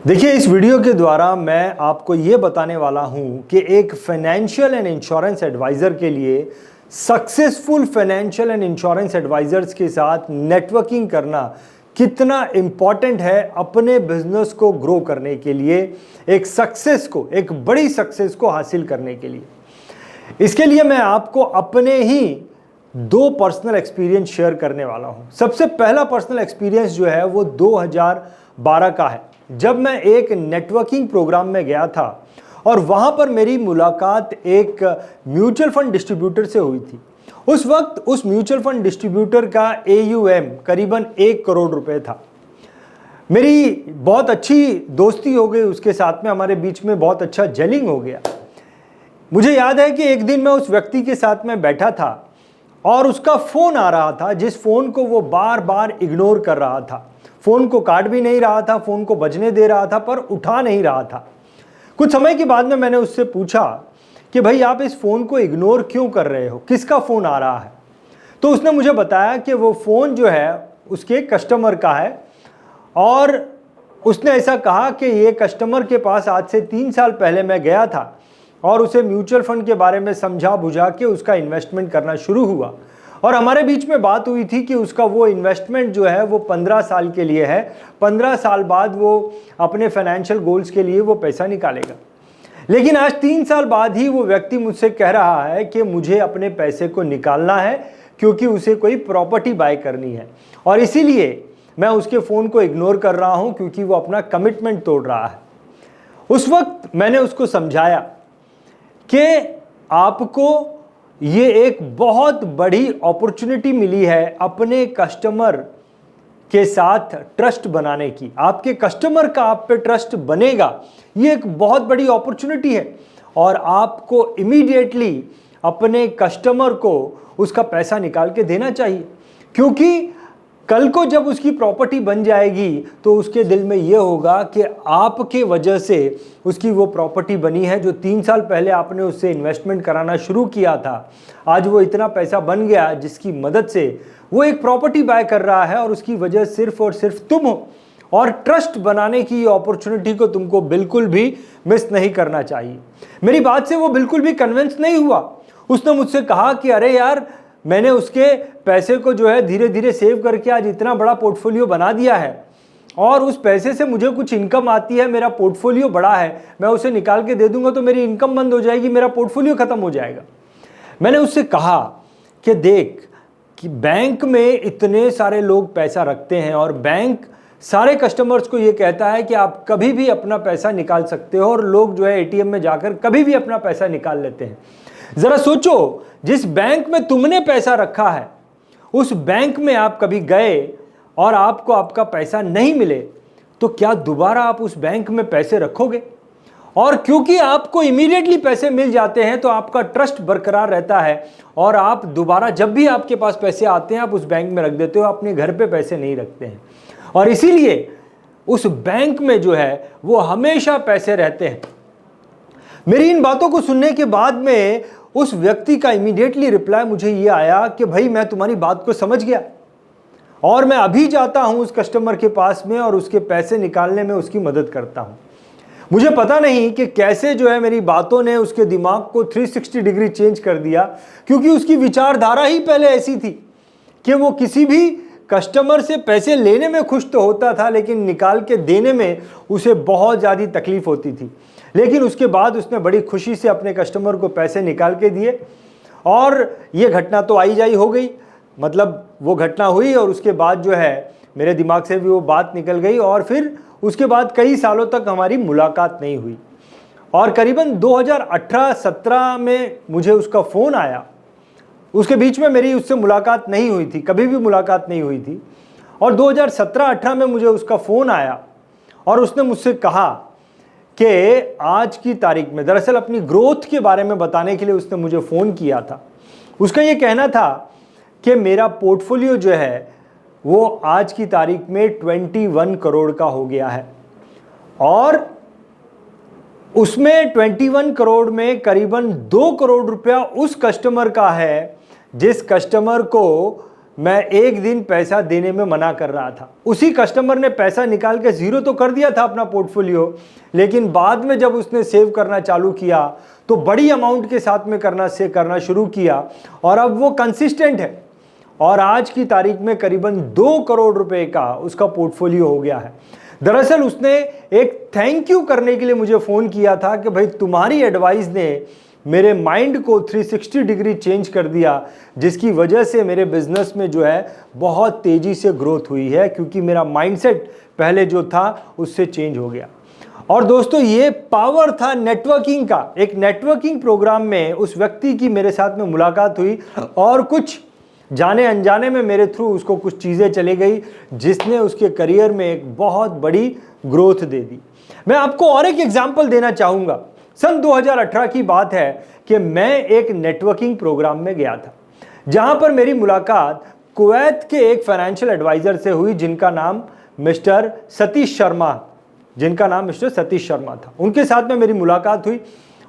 देखिए, इस वीडियो के द्वारा मैं आपको ये बताने वाला हूं कि एक फाइनेंशियल एंड इंश्योरेंस एडवाइज़र के लिए successful financial and insurance advisers के साथ नेटवर्किंग करना कितना इम्पॉर्टेंट है अपने बिजनेस को ग्रो करने के लिए, एक बड़ी सक्सेस को हासिल करने के लिए। इसके लिए मैं आपको अपने ही दो पर्सनल एक्सपीरियंस शेयर करने वाला हूं। सबसे पहला पर्सनल एक्सपीरियंस जो है वो 2012 का है, जब मैं एक नेटवर्किंग प्रोग्राम में गया था और वहां पर मेरी मुलाकात एक म्यूचुअल फंड डिस्ट्रीब्यूटर से हुई थी। उस वक्त उस म्यूचुअल फंड डिस्ट्रीब्यूटर का AUM करीबन 1 करोड़ रुपए था। मेरी बहुत अच्छी दोस्ती हो गई उसके साथ में, हमारे बीच में बहुत अच्छा जेलिंग हो गया। मुझे याद है कि एक दिन मैं उस व्यक्ति के साथ में बैठा था और उसका फ़ोन आ रहा था, जिस फ़ोन को वो बार बार इग्नोर कर रहा था। फ़ोन को काट भी नहीं रहा था, फ़ोन को बजने दे रहा था, पर उठा नहीं रहा था। कुछ समय के बाद में मैंने उससे पूछा कि भाई, आप इस फ़ोन को इग्नोर क्यों कर रहे हो, किसका फ़ोन आ रहा है? तो उसने मुझे बताया कि वो फ़ोन जो है उसके कस्टमर का है, और उसने ऐसा कहा कि ये कस्टमर के पास आज से 3 साल पहले मैं गया था और उसे म्यूचुअल फंड के बारे में समझा बुझा के उसका इन्वेस्टमेंट करना शुरू हुआ, और हमारे बीच में बात हुई थी कि उसका वो इन्वेस्टमेंट जो है वो 15 साल के लिए है। 15 साल बाद वो अपने फाइनेंशियल गोल्स के लिए वो पैसा निकालेगा। लेकिन आज 3 साल बाद ही वो व्यक्ति मुझसे कह रहा है कि मुझे अपने पैसे को निकालना है, क्योंकि उसे कोई प्रॉपर्टी बाय करनी है, और इसीलिए मैं उसके फ़ोन को इग्नोर कर रहा हूं, क्योंकि वो अपना कमिटमेंट तोड़ रहा है। उस वक्त मैंने उसको समझाया कि आपको ये एक बहुत बड़ी अपॉर्चुनिटी मिली है अपने कस्टमर के साथ ट्रस्ट बनाने की। आपके कस्टमर का आप पे ट्रस्ट बनेगा, ये एक बहुत बड़ी अपॉर्चुनिटी है, और आपको इमीडिएटली अपने कस्टमर को उसका पैसा निकाल के देना चाहिए, क्योंकि कल को जब उसकी प्रॉपर्टी बन जाएगी तो उसके दिल में ये होगा कि आपके वजह से उसकी वो प्रॉपर्टी बनी है, जो 3 साल पहले आपने उससे इन्वेस्टमेंट कराना शुरू किया था। आज वो इतना पैसा बन गया जिसकी मदद से वो एक प्रॉपर्टी बाय कर रहा है, और उसकी वजह सिर्फ और सिर्फ तुम हो। और ट्रस्ट बनाने की अपॉर्चुनिटी को तुमको बिल्कुल भी मिस नहीं करना चाहिए। मेरी बात से वो बिल्कुल भी कन्विंस नहीं हुआ। उसने मुझसे कहा कि अरे यार, मैंने उसके पैसे को जो है धीरे धीरे सेव करके आज इतना बड़ा पोर्टफोलियो बना दिया है, और उस पैसे से मुझे कुछ इनकम आती है, मेरा पोर्टफोलियो बड़ा है, मैं उसे निकाल के दे दूंगा तो मेरी इनकम बंद हो जाएगी, मेरा पोर्टफोलियो खत्म हो जाएगा। मैंने उससे कहा कि देख, कि बैंक में इतने सारे लोग पैसा रखते हैं, और बैंक सारे कस्टमर्स को ये कहता है कि आप कभी भी अपना पैसा निकाल सकते हो, और लोग जो है ATM में जाकर कभी भी अपना पैसा निकाल लेते हैं। जरा सोचो, जिस बैंक में तुमने पैसा रखा है उस बैंक में आप कभी गए और आपको आपका पैसा नहीं मिले, तो क्या दोबारा आप उस बैंक में पैसे रखोगे? और क्योंकि आपको इमीडिएटली पैसे मिल जाते हैं तो आपका ट्रस्ट बरकरार रहता है, और आप दोबारा जब भी आपके पास पैसे आते हैं आप उस बैंक में रख देते हो, अपने घर पे पैसे नहीं रखते हैं, और इसीलिए उस बैंक में जो है वो हमेशा पैसे रहते हैं। मेरी इन बातों को सुनने के बाद में उस व्यक्ति का इमीडिएटली रिप्लाई मुझे ये आया कि भाई, मैं तुम्हारी बात को समझ गया, और मैं अभी जाता हूं उस कस्टमर के पास में और उसके पैसे निकालने में उसकी मदद करता हूं। मुझे पता नहीं कि कैसे जो है मेरी बातों ने उसके दिमाग को 360 डिग्री चेंज कर दिया, क्योंकि उसकी विचारधारा ही पहले ऐसी थी कि वो किसी भी कस्टमर से पैसे लेने में खुश तो होता था, लेकिन निकाल के देने में उसे बहुत ज़्यादा तकलीफ होती थी। लेकिन उसके बाद उसने बड़ी खुशी से अपने कस्टमर को पैसे निकाल के दिए, और ये घटना तो आई जाई हो गई, मतलब वो घटना हुई, और उसके बाद जो है मेरे दिमाग से भी वो बात निकल गई, और फिर उसके बाद कई सालों तक हमारी मुलाकात नहीं हुई। और करीबन 2018-17 में मुझे उसका फ़ोन आया। उसके बीच में मेरी उससे मुलाकात नहीं हुई थी, कभी भी मुलाकात नहीं हुई थी, और 2017-18 में मुझे उसका फ़ोन आया, और उसने मुझसे कहा कि आज की तारीख में, दरअसल अपनी ग्रोथ के बारे में बताने के लिए उसने मुझे फ़ोन किया था। उसका ये कहना था कि मेरा पोर्टफोलियो जो है वो आज की तारीख में 21 करोड़ का हो गया है, और उसमें 21 करोड़ में करीबन 2 करोड़ रुपया उस कस्टमर का है जिस कस्टमर को मैं एक दिन पैसा देने में मना कर रहा था। उसी कस्टमर ने पैसा निकाल के ज़ीरो तो कर दिया था अपना पोर्टफोलियो, लेकिन बाद में जब उसने सेव करना चालू किया तो बड़ी अमाउंट के साथ में करना शुरू किया और अब वो कंसिस्टेंट है और आज की तारीख में करीबन 2 करोड़ रुपए का उसका पोर्टफोलियो हो गया है। दरअसल उसने एक थैंक यू करने के लिए मुझे फ़ोन किया था कि भाई तुम्हारी एडवाइस ने मेरे माइंड को 360 डिग्री चेंज कर दिया, जिसकी वजह से मेरे बिजनेस में जो है बहुत तेज़ी से ग्रोथ हुई है, क्योंकि मेरा माइंडसेट पहले जो था उससे चेंज हो गया। और दोस्तों ये पावर था नेटवर्किंग का। एक नेटवर्किंग प्रोग्राम में उस व्यक्ति की मेरे साथ में मुलाकात हुई और कुछ जाने अनजाने में मेरे थ्रू उसको कुछ चीज़ें चली गई, जिसने उसके करियर में एक बहुत बड़ी ग्रोथ दे दी। मैं आपको और एक एग्जांपल देना चाहूँगा। सन 2018 की बात है कि मैं एक नेटवर्किंग प्रोग्राम में गया था, जहां पर मेरी मुलाकात कुवैत के एक फाइनेंशियल एडवाइज़र से हुई जिनका नाम मिस्टर सतीश शर्मा था। उनके साथ में मेरी मुलाकात हुई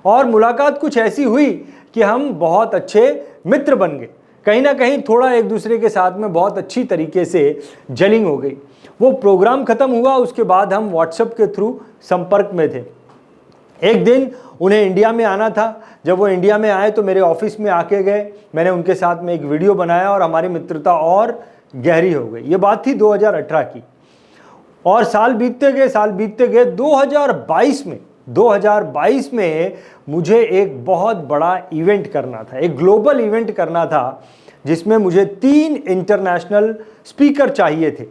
और मुलाकात कुछ ऐसी हुई कि हम बहुत अच्छे मित्र बन गए। कहीं ना कहीं थोड़ा एक दूसरे के साथ में बहुत अच्छी तरीके से जेलिंग हो गई। वो प्रोग्राम ख़त्म हुआ, उसके बाद हम व्हाट्सएप के थ्रू संपर्क में थे। एक दिन उन्हें इंडिया में आना था। जब वो इंडिया में आए तो मेरे ऑफिस में आके गए। मैंने उनके साथ में एक वीडियो बनाया और हमारी मित्रता और गहरी हो गई। ये बात थी 2018 की और साल बीतते गए 2022 में मुझे एक बहुत बड़ा इवेंट करना था, एक ग्लोबल इवेंट करना था, जिसमें मुझे 3 इंटरनेशनल स्पीकर चाहिए थे।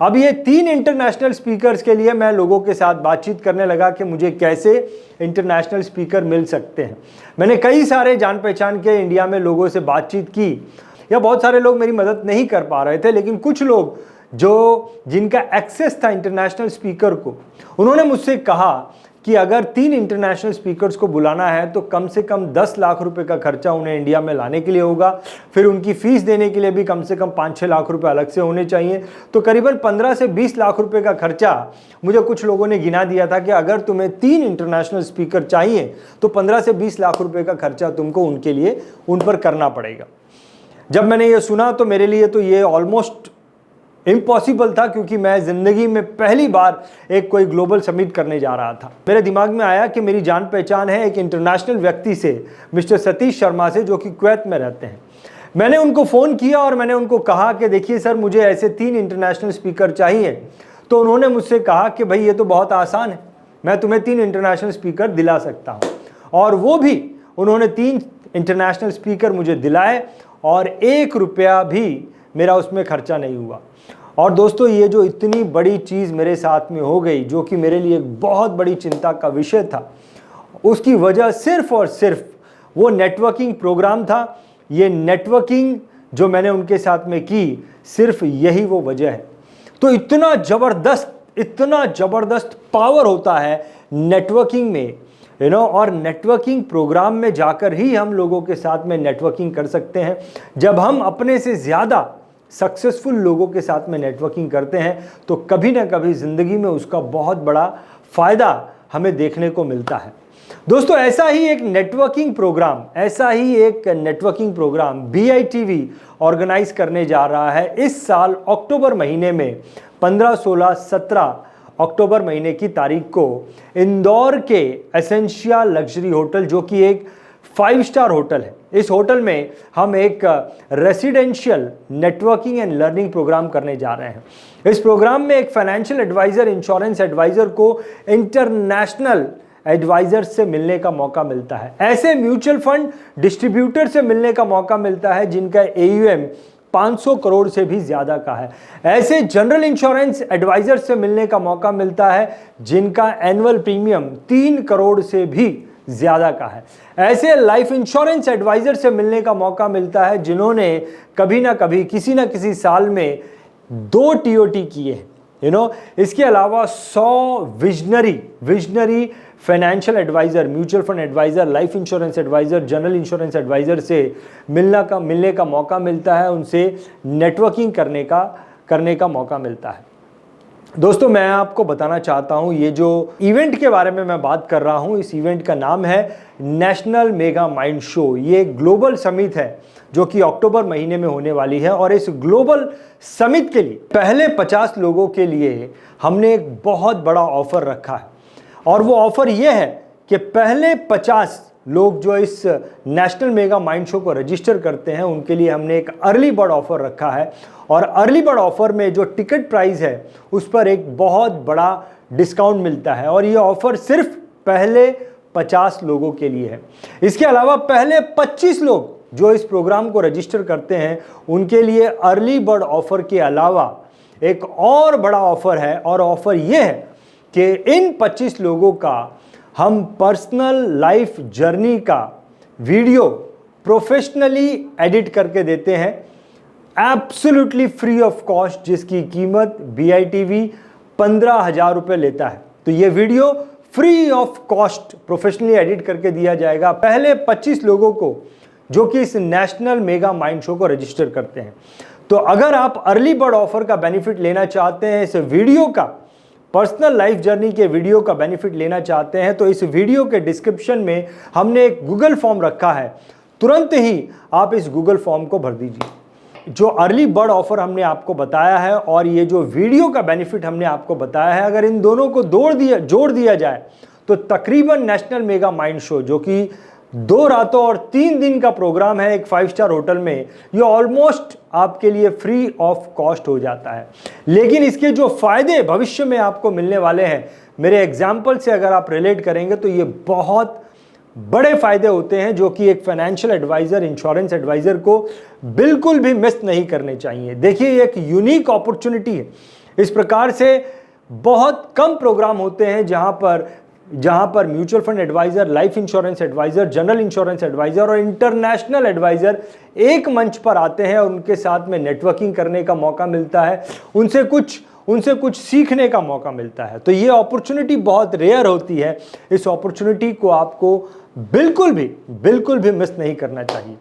अब ये 3 इंटरनेशनल स्पीकर्स के लिए मैं लोगों के साथ बातचीत करने लगा कि मुझे कैसे इंटरनेशनल स्पीकर मिल सकते हैं। मैंने कई सारे जान पहचान के इंडिया में लोगों से बातचीत की, या बहुत सारे लोग मेरी मदद नहीं कर पा रहे थे, लेकिन कुछ लोग जिनका एक्सेस था इंटरनेशनल स्पीकर को, उन्होंने मुझसे कहा कि अगर 3 इंटरनेशनल स्पीकर्स को बुलाना है तो कम से कम 10 लाख रुपए का खर्चा उन्हें इंडिया में लाने के लिए होगा। फिर उनकी फीस देने के लिए भी कम से कम 5-6 लाख रुपए अलग से होने चाहिए। तो करीबन 15 से 20 लाख रुपए का खर्चा मुझे कुछ लोगों ने गिना दिया था कि अगर तुम्हें 3 इंटरनेशनल स्पीकर चाहिए तो 15 से 20 लाख रुपए का खर्चा तुमको उनके लिए उन पर करना पड़ेगा। जब मैंने ये सुना तो मेरे लिए तो ये ऑलमोस्ट इम्पॉसिबल था, क्योंकि मैं ज़िंदगी में पहली बार एक कोई ग्लोबल समिट करने जा रहा था। मेरे दिमाग में आया कि मेरी जान पहचान है एक इंटरनेशनल व्यक्ति से, मिस्टर सतीश शर्मा से, जो कि कुवैत में रहते हैं। मैंने उनको फ़ोन किया और मैंने उनको कहा कि देखिए सर, मुझे ऐसे 3 इंटरनेशनल स्पीकर चाहिए। तो उन्होंने मुझसे कहा कि भाई ये तो बहुत आसान है, मैं तुम्हें 3 इंटरनेशनल स्पीकर दिला सकता हूँ। और वो भी उन्होंने 3 इंटरनेशनल स्पीकर मुझे दिलाए और 1 रुपया भी मेरा उसमें खर्चा नहीं हुआ। और दोस्तों, ये जो इतनी बड़ी चीज़ मेरे साथ में हो गई, जो कि मेरे लिए एक बहुत बड़ी चिंता का विषय था, उसकी वजह सिर्फ और सिर्फ वो नेटवर्किंग प्रोग्राम था। ये नेटवर्किंग जो मैंने उनके साथ में की, सिर्फ यही वो वजह है। तो इतना ज़बरदस्त पावर होता है नेटवर्किंग में, और नेटवर्किंग प्रोग्राम में जाकर ही हम लोगों के साथ में नेटवर्किंग कर सकते हैं। जब हम अपने से ज़्यादा सक्सेसफुल लोगों के साथ में नेटवर्किंग करते हैं तो कभी ना कभी ज़िंदगी में उसका बहुत बड़ा फ़ायदा हमें देखने को मिलता है। दोस्तों, ऐसा ही एक नेटवर्किंग प्रोग्राम BITV ऑर्गेनाइज करने जा रहा है इस साल अक्टूबर महीने में, 15, 16, 17 अक्टूबर महीने की तारीख को इंदौर के एसेंशिया लग्जरी होटल, जो कि एक 5 स्टार होटल है। इस होटल में हम एक residential networking and learning program करने जा रहे हैं। इस प्रोग्राम में एक फाइनेंशियल एडवाइज़र, इंश्योरेंस एडवाइज़र को इंटरनेशनल एडवाइज़र से मिलने का मौका मिलता है। ऐसे म्यूचुअल फंड डिस्ट्रीब्यूटर से मिलने का मौका मिलता है जिनका AUM 500 करोड़ से भी ज़्यादा का है। ऐसे जनरल इंश्योरेंस एडवाइज़र से मिलने का मौका मिलता है जिनका एनुअल प्रीमियम 3 करोड़ से भी ज़्यादा का है। ऐसे लाइफ इंश्योरेंस एडवाइज़र से मिलने का मौका मिलता है जिन्होंने कभी ना कभी किसी ना किसी साल में 2 TOT किए हैं। इसके अलावा 100 visionary financial advisor, mutual fund advisor, life insurance advisor, general insurance advisor से मिलने का मौका मिलता है, उनसे नेटवर्किंग करने का मौका मिलता है। दोस्तों मैं आपको बताना चाहता हूं, ये जो इवेंट के बारे में मैं बात कर रहा हूं, इस इवेंट का नाम है नेशनल मेगा माइंड शो। ये ग्लोबल समिट है जो कि अक्टूबर महीने में होने वाली है। और इस ग्लोबल समिट के लिए पहले 50 लोगों के लिए हमने एक बहुत बड़ा ऑफर रखा है। और वो ऑफर ये है कि पहले 50 लोग जो इस नेशनल मेगा माइंड शो को रजिस्टर करते हैं उनके लिए हमने एक अर्ली बर्ड ऑफर रखा है। और अर्ली बर्ड ऑफर में जो टिकट प्राइस है उस पर एक बहुत बड़ा डिस्काउंट मिलता है। और ये ऑफर सिर्फ पहले 50 लोगों के लिए है। इसके अलावा पहले 25 लोग जो इस प्रोग्राम को रजिस्टर करते हैं उनके लिए अर्ली बर्ड ऑफर के अलावा एक और बड़ा ऑफर है। और ऑफर ये है कि इन 25 लोगों का हम पर्सनल लाइफ जर्नी का वीडियो प्रोफेशनली एडिट करके देते हैं, एब्सोल्युटली फ्री ऑफ कॉस्ट, जिसकी कीमत BITV 15,000 रुपये लेता है। तो ये video free of cost professionally edit करके दिया जाएगा पहले 25 लोगों को जो कि इस नेशनल मेगा माइंड शो को रजिस्टर करते हैं। तो अगर आप अर्ली बर्ड ऑफर का बेनिफिट लेना चाहते हैं, इस वीडियो का, पर्सनल लाइफ जर्नी के वीडियो का बेनिफिट लेना चाहते हैं, तो इस वीडियो के डिस्क्रिप्शन में हमने एक गूगल फॉर्म रखा है। तुरंत ही आप इस गूगल फॉर्म को भर दीजिए। जो अर्ली बर्ड ऑफर हमने आपको बताया है और ये जो वीडियो का बेनिफिट हमने आपको बताया है, अगर इन दोनों को जोड़ दिया जाए तो तकरीबन नेशनल मेगा माइंड शो, जो कि 2 रातों और 3 दिन का प्रोग्राम है एक 5 स्टार होटल में, ये ऑलमोस्ट आपके लिए फ्री ऑफ कॉस्ट हो जाता है। लेकिन इसके जो फायदे भविष्य में आपको मिलने वाले हैं, मेरे एग्जाम्पल से अगर आप रिलेट करेंगे तो ये बहुत बड़े फायदे होते हैं जो कि एक फाइनेंशियल एडवाइजर, इंश्योरेंस एडवाइजर को बिल्कुल भी मिस नहीं करने चाहिए। देखिए, ये एक यूनिक अपॉर्चुनिटी है। इस प्रकार से बहुत कम प्रोग्राम होते हैं जहां पर mutual fund advisor, life insurance advisor, general insurance advisor और इंटरनेशनल एडवाइजर एक मंच पर आते हैं और उनके साथ में नेटवर्किंग करने का मौका मिलता है, उनसे कुछ सीखने का मौका मिलता है। तो ये अपॉर्चुनिटी बहुत रेयर होती है। इस अपॉर्चुनिटी को आपको बिल्कुल भी मिस नहीं करना चाहिए।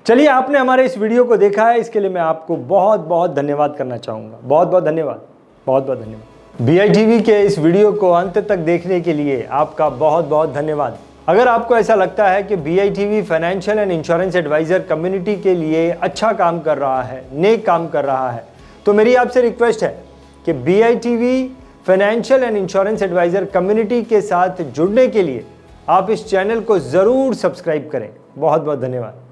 चलिए, आपने हमारे इस वीडियो को देखा है, इसके लिए मैं आपको बहुत बहुत धन्यवाद करना चाहूँगा। बहुत बहुत धन्यवाद। BITV के इस वीडियो को अंत तक देखने के लिए आपका बहुत बहुत धन्यवाद। अगर आपको ऐसा लगता है कि BITV financial and insurance advisor community के लिए अच्छा काम कर रहा है, नेक काम कर रहा है, तो मेरी आपसे रिक्वेस्ट है कि BITV financial and insurance advisor community के साथ जुड़ने के लिए आप इस चैनल को ज़रूर सब्सक्राइब करें। बहुत बहुत धन्यवाद।